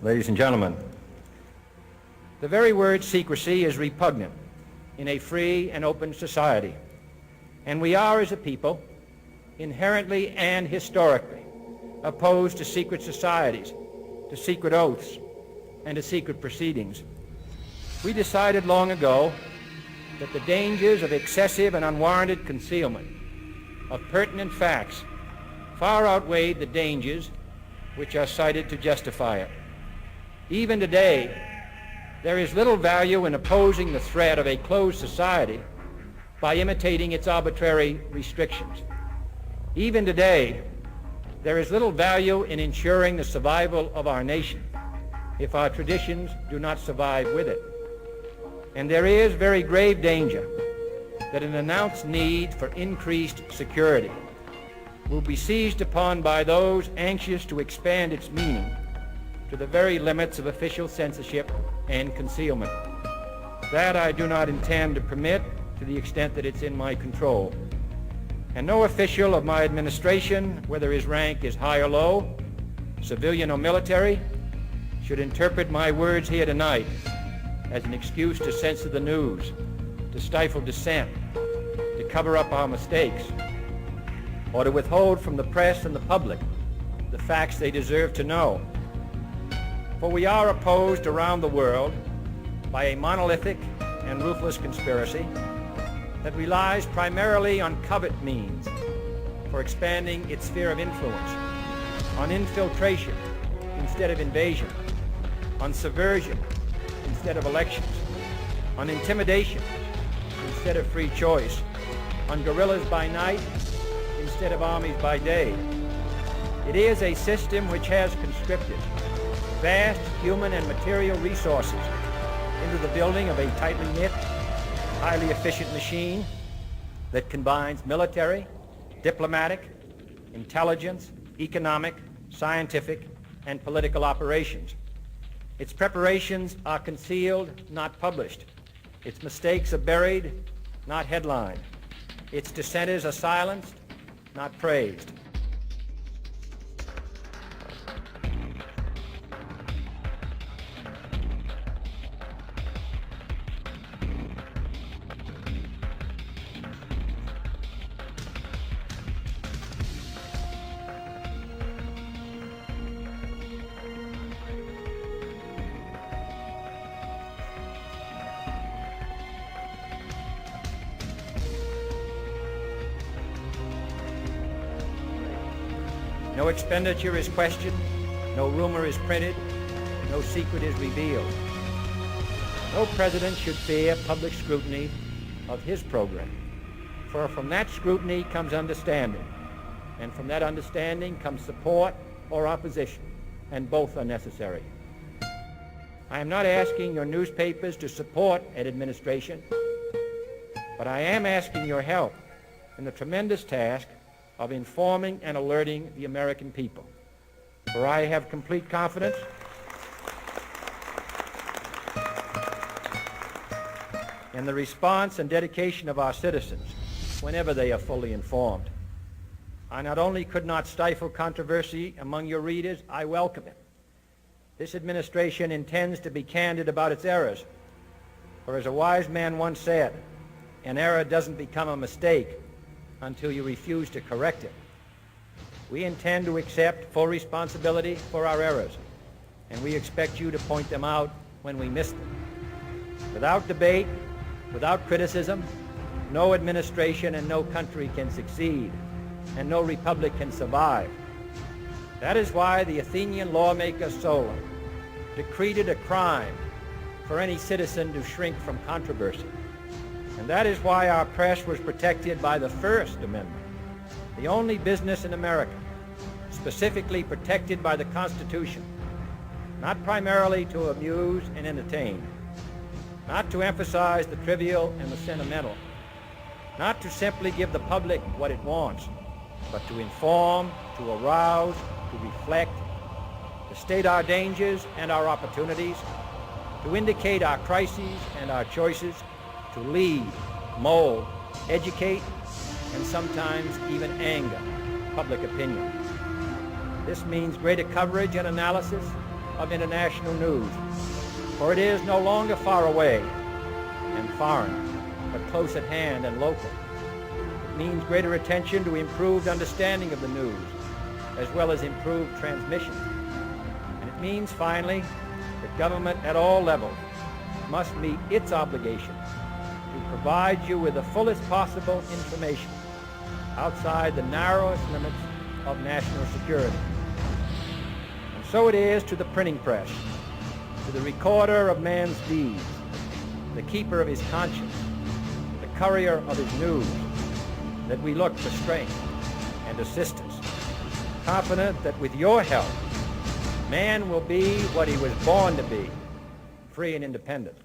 Ladies and gentlemen, the very word secrecy is repugnant in a free and open society, and we are, as a people, inherently and historically opposed to secret societies, to secret oaths, and to secret proceedings. We decided long ago that the dangers of excessive and unwarranted concealment of pertinent facts far outweighed the dangers which are cited to justify it. Even today, there is little value in opposing the threat of a closed society by imitating its arbitrary restrictions. Even today, there is little value in ensuring the survival of our nation if our traditions do not survive with it. And there is very grave danger that an announced need for increased security will be seized upon by those anxious to expand its meaning to the very limits of official censorship and concealment. That I do not intend to permit to the extent that it's in my control. And no official of my administration, whether his rank is high or low, civilian or military, should interpret my words here tonight as an excuse to censor the news, to stifle dissent, to cover up our mistakes, or to withhold from the press and the public the facts they deserve to know. For we are opposed around the world by a monolithic and ruthless conspiracy that relies primarily on covert means for expanding its sphere of influence, on infiltration instead of invasion, on subversion instead of elections, on intimidation instead of free choice, on guerrillas by night instead of armies by day. It is a system which has conscripted vast human and material resources into the building of a tightly knit, highly efficient machine that combines military, diplomatic, intelligence, economic, scientific, and political operations. Its preparations are concealed, not published. Its mistakes are buried, not headlined. Its dissenters are silenced, not praised. No expenditure is questioned, no rumor is printed, no secret is revealed. No president should fear public scrutiny of his program, for from that scrutiny comes understanding, and from that understanding comes support or opposition, and both are necessary. I am not asking your newspapers to support an administration, but I am asking your help in the tremendous task of informing and alerting the American people. For I have complete confidence in the response and dedication of our citizens whenever they are fully informed. I not only could not stifle controversy among your readers, I welcome it. This administration intends to be candid about its errors. For as a wise man once said, an error doesn't become a mistake until you refuse to correct it. We intend to accept full responsibility for our errors, and we expect you to point them out when we miss them. Without debate, without criticism, no administration and no country can succeed, and no republic can survive. That is why the Athenian lawmaker Solon decreed it a crime for any citizen to shrink from controversy. And that is why our press was protected by the First Amendment, the only business in America specifically protected by the Constitution, not primarily to amuse and entertain, not to emphasize the trivial and the sentimental, not to simply give the public what it wants, but to inform, to arouse, to reflect, to state our dangers and our opportunities, to indicate our crises and our choices, to lead, mold, educate, and sometimes even anger public opinion. This means greater coverage and analysis, of international news, for it is no longer far away and foreign, but close at hand and local. It means greater attention to improved understanding of the news, as well as improved transmission. And it means, finally, that government at all levels must meet its obligation to provide you with the fullest possible information outside the narrowest limits of national security. And so it is to the printing press, to the recorder of man's deeds, the keeper of his conscience, the courier of his news, that we look for strength and assistance, confident that with your help, man will be what he was born to be, free and independent.